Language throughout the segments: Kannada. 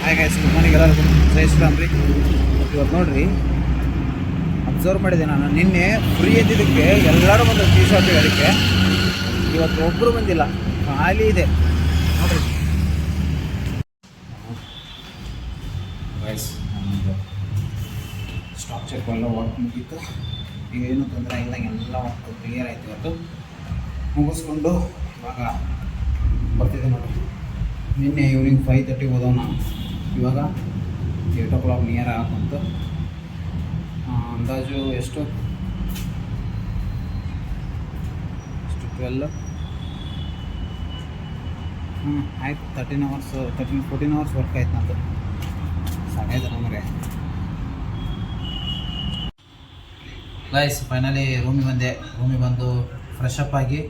ಹಾಯ್ ಗೈಸ್, ಗುಡ್ ಮಾರ್ನಿಂಗ್ ಎಲ್ಲರಿಗೂ. ಜೈ ಶ್ರೀರಾಮ್ ರೀ. ಇವತ್ತು ನೋಡ್ರಿ, ಅಬ್ಸರ್ವ್ ಮಾಡಿದೆ ನಾನು. ನಿನ್ನೆ ಫ್ರೀ ಎದ್ದಿದ್ದಕ್ಕೆ ಎಲ್ಲರೂ ಬಂದರು ಟೀ ಶಾಪಿಗೆ. ಅದಕ್ಕೆ ಇವತ್ತು ಒಬ್ಬರು ಬಂದಿಲ್ಲ, ಖಾಲಿ ಇದೆ ನೋಡ್ರಿ. ಗೈಸ್, ನಮ್ಮದು ಸ್ಟಾಕ್ ಚೆಕ್ ಎಲ್ಲ ವರ್ಕ್ ಮುಗೀತು. ಈಗ ಏನೂ ತೊಂದರೆ ಆಗಿಲ್ಲ, ಎಲ್ಲ ವರ್ಕ್ ಕ್ಲಿಯರ್ ಆಯಿತು. ಇವತ್ತು ಮುಗಿಸ್ಕೊಂಡು ಇವಾಗ ಬರ್ತಿದ್ದೆ ನೋಡಿ. ನಿನ್ನೆ ಈವ್ನಿಂಗ್ 5:30 ಹೋದವು ನಾನು. ಇವಾಗ 8 o'clock ನಿಯರ್ ಹಾಕಂತು. ಅಂದಾಜು ಎಷ್ಟು 12 ಆಯ್ತು. 14 hours ವರ್ಕ್ ಆಯ್ತು ನಂದು. ಸಾಕಾಯ್ತು ನಮಗೆ. ಗೈಸ್, ಫೈನಲಿ ರೂಮಿಗೆ ಬಂದು ಫ್ರೆಶ್ ಅಪ್ ಆಗಿ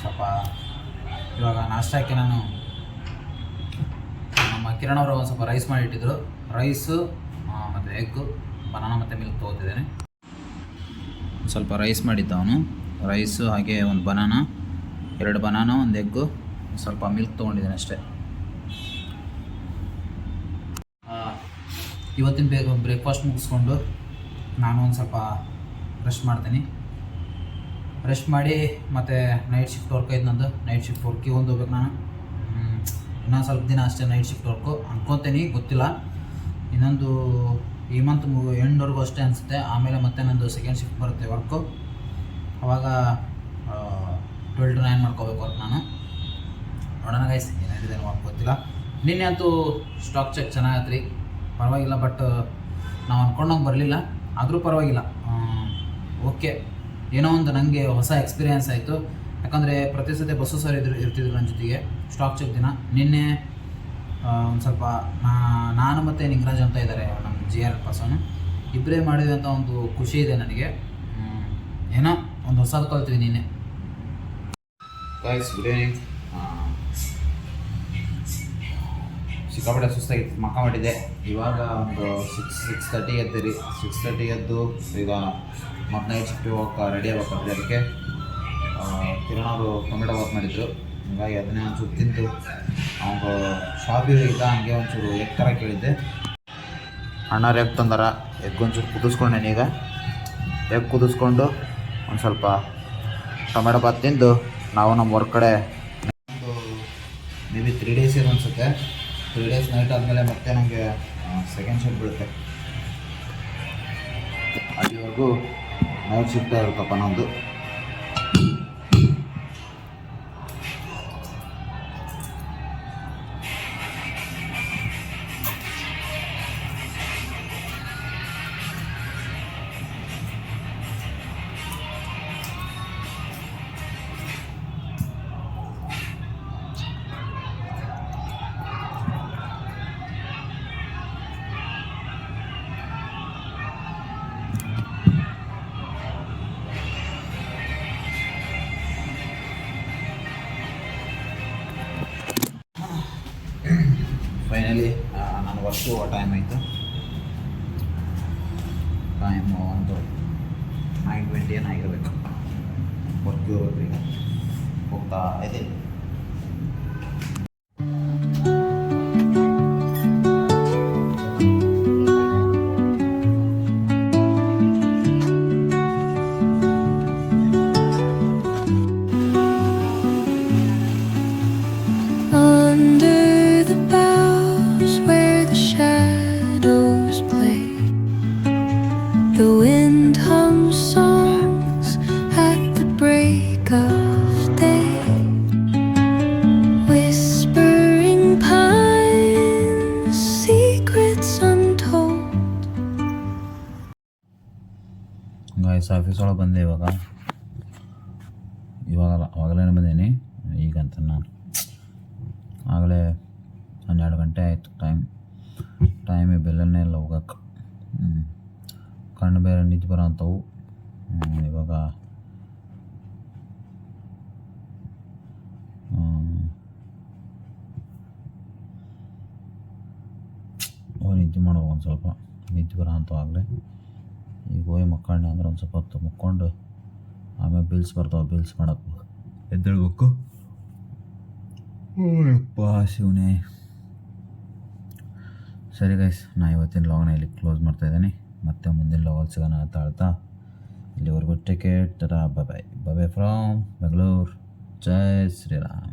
ಸ್ವಲ್ಪ ಇವಾಗ ನಾಷ್ಟಕ್ಕೆ ನಾನು ನಮ್ಮ ಕಿರಣ್ ಅವರು ಒಂದು ಸ್ವಲ್ಪ ರೈಸ್ ಮಾಡಿಟ್ಟಿದ್ರು. ರೈಸು ಮತ್ತು ಎಗ್ಗು, ಬನಾನಾ ಮತ್ತು ಮಿಲ್ಕ್ ತೊಗೋತಿದ್ದೇನೆ. ಸ್ವಲ್ಪ ರೈಸ್ ಮಾಡಿದ್ದ ಅವನು. ರೈಸು ಹಾಗೆ ಒಂದು ಬನಾನಾ, 2 ಬನಾನಾ, ಒಂದು ಎಗ್ಗು, ಸ್ವಲ್ಪ ಮಿಲ್ಕ್ ತೊಗೊಂಡಿದ್ದೇನೆ ಅಷ್ಟೇ. ಇವತ್ತಿನ ಬ್ರೇಕ್ಫಾಸ್ಟ್ ಮುಗಿಸ್ಕೊಂಡು ನಾನು ಒಂದು ಸ್ವಲ್ಪ ರೆಸ್ಟ್ ಮಾಡ್ತೀನಿ. ರೆಸ್ಟ್ ಮಾಡಿ ಮತ್ತು ನೈಟ್ ಶಿಫ್ಟ್ ವರ್ಕ್ ಐತೆ ನಂದು. ನೈಟ್ ಶಿಫ್ಟ್ ವರ್ಕಿಗೆ ಹೋಗ್ಬೇಕು ನಾನು. ಇನ್ನೊಂದು ಸ್ವಲ್ಪ ದಿನ ಅಷ್ಟೇ ನೈಟ್ ಶಿಫ್ಟ್ ವರ್ಕು ಅನ್ಕೊತೀನಿ, ಗೊತ್ತಿಲ್ಲ. ಇನ್ನೊಂದು ಈ ಮಂತ್ ಎಂಡ್ವರೆಗೂ ಅಷ್ಟೇ ಅನಿಸುತ್ತೆ. ಆಮೇಲೆ ಮತ್ತೆ ನಂದು ಸೆಕೆಂಡ್ ಶಿಫ್ಟ್ ಬರುತ್ತೆ ವರ್ಕು. ಆವಾಗ 12 to 9 ಮಾಡ್ಕೋಬೇಕು ವರ್ಕ್ ನಾನು. ನೋಡೋಣ ಗೈಸ್, ಏನಾಗಿದೆ ವರ್ಕ್ ಗೊತ್ತಿಲ್ಲ. ನಿನ್ನೆ ಅಂತೂ ಸ್ಟಾಕ್ ಚೆಕ್ ಚೆನ್ನಾಗತ್ತೆ ರೀ, ಪರವಾಗಿಲ್ಲ. ಬಟ್ ನಾವು ಅಂದ್ಕೊಂಡಂಗೆ ಬರಲಿಲ್ಲ, ಆದರೂ ಪರವಾಗಿಲ್ಲ. ಓಕೆ, ಏನೋ ಒಂದು ನನಗೆ ಹೊಸ ಎಕ್ಸ್ಪೀರಿಯೆನ್ಸ್ ಆಯಿತು. ಯಾಕಂದರೆ ಪ್ರತಿ ಸತಿ ಬಸ್ಸು ಸರ್ ಇರ್ತಿದ್ರು ನನ್ನ ಜೊತೆಗೆ ಸ್ಟಾಕ್ ಚೆಕ್ ದಿನ. ನಿನ್ನೆ ಒಂದು ಸ್ವಲ್ಪ ನಾನು ಮತ್ತು ನಿಂಗರಾಜ್ ಅಂತ ಇದ್ದಾರೆ, ನಮ್ಮ GR ಪರ್ಸನು, ಇಬ್ಬರೇ ಮಾಡಿದ್ವಿ ಅಂತ ಒಂದು ಖುಷಿ ಇದೆ ನನಗೆ. ಏನೋ ಒಂದು ಹೊಸದು ಕಲ್ತೀವಿ ನಿನ್ನೆ. Guys, good evening. ಸಿಕ್ಕಾಪಟ್ಟೆ ಸುಸ್ತಾಗಿತ್ತು, ಮಕ್ಕ ಮಾಡಿದ್ದೆ. ಇವಾಗ ಒಂದು 6:30 ಎದ್ದು ರೀ. 6:30 ಎದ್ದು ಈಗ ಮತ್ತು ನೈಟ್ ಶಿಫ್ಟ್ ಹೋಗಕ್ಕೆ ರೆಡಿ ಆಗ್ಬೇಕಂದ್ರೆ ಅದಕ್ಕೆ ಕಿರಣ್ ಅವರು ಟೊಮೆಟೊ ಬಾತ್ ಮಾಡಿದ್ರು. ಹೀಗಾಗಿ ಅದನ್ನೇ ಒಂಚೂರು ತಿಂದು ಅವ್ನು ಶಾಪಿಗೆ ಇದ್ದ ಹಂಗೆ ಒಂಚೂರು ಎಗ್ ಥರ ಕೇಳಿದ್ದೆ. ಅಣ್ಣಾರು ಎಗ್ ತಂದಾರ. ಎಗ್ ಒಂಚೂರು ಕುದಿಸ್ಕೊಂಡೇನೆ. ಈಗ ಎಗ್ ಕುದಿಸ್ಕೊಂಡು ಒಂದು ಸ್ವಲ್ಪ ಟೊಮೆಟೊ ಬಾತ್ ತಿಂದು ನಾವು ನಮ್ಮ ವರ್ಕ್ ಕಡೆ ಒಂದು ಮೇ ಬಿ 3 days ಇದೆ ಅನಿಸುತ್ತೆ. 3 days ನೈಟ್ ಆದಮೇಲೆ ಮತ್ತೆ ನನಗೆ ಸೆಕೆಂಡ್ ಶಿಫ್ಟ್ ಬೀಳುತ್ತೆ. ಅಲ್ಲಿವರೆಗೂ ನೈಟ್ ಶಿಫ್ಟ್ ಇರುತ್ತಪ್ಪ ನಮ್ಮದು. ಫೈನಲಿ ನಾನು ವರ್ಕು ಟೈಮ್ ಆಯಿತು. ಟೈಮು ಒಂದು 9:20 ಏನಾಗಿರಬೇಕು. ವರ್ಕ್ ಇರೋದ್ರಿ ಹೋಗ್ತಾ ಇದೆ. The wind hums songs at the break of day, whispering pines, secrets untold. Guys, office ಒಳಗೆ ಬಂದೆ. ಅವಾಗಲೇ ಬಂದೇನಿ. ಈಗಂತ ನಾನು ಆಗಲೇ 12 ಗಂಟೆ ಆಯಿತು. ಟೈಮೇ ಬೆಲ್ಲನ್ನೇ ಇಲ್ಲ ಹೋಗಕ್ಕೆ. ಕಣ್ಣು ಬೇರೆ ನಿದ್ದೆ ಬರೋ ಅಂಥವು. ಇವಾಗ ನಿದ್ದೆ ಮಾಡೋ ಒಂದು ಸ್ವಲ್ಪ ನಿದ್ದೆ ಬರೋ ಅಂಥವು ಆಗಲೇ. ಈಗ ಹೋಗಿ ಮಕ್ಕಳನ್ನ ಅಂದ್ರೆ ಒಂದು ಸ್ವಲ್ಪ ಹೊತ್ತು ಮುಕ್ಕೊಂಡು ಆಮೇಲೆ ಬಿಲ್ಸ್ ಬರ್ತಾವೆ. ಬಿಲ್ಸ್ ಮಾಡಕ್ಕೆ ಎದ್ದೇಳ್ಬೇಕು. ಯಪ್ಪ ಶಿವನೇ, ಸರಿ ಗೈಸ್, ನಾ ಇವತ್ತಿನ ಲಾಗ್ನ ಇಲ್ಲಿ ಕ್ಲೋಸ್ ಮಾಡ್ತಾಯಿದ್ದೀನಿ. ಮತ್ತೆ ಮುಂದಿನ ಲಾಗಲ್ಲಿ ಸಿಗೋಣ ಅಂತ ಹೇಳ್ತಾ ಇಲ್ಲಿವರೆಗೂ ticket bye bye from Bengaluru. ಜೈ ಶ್ರೀರಾಮ್.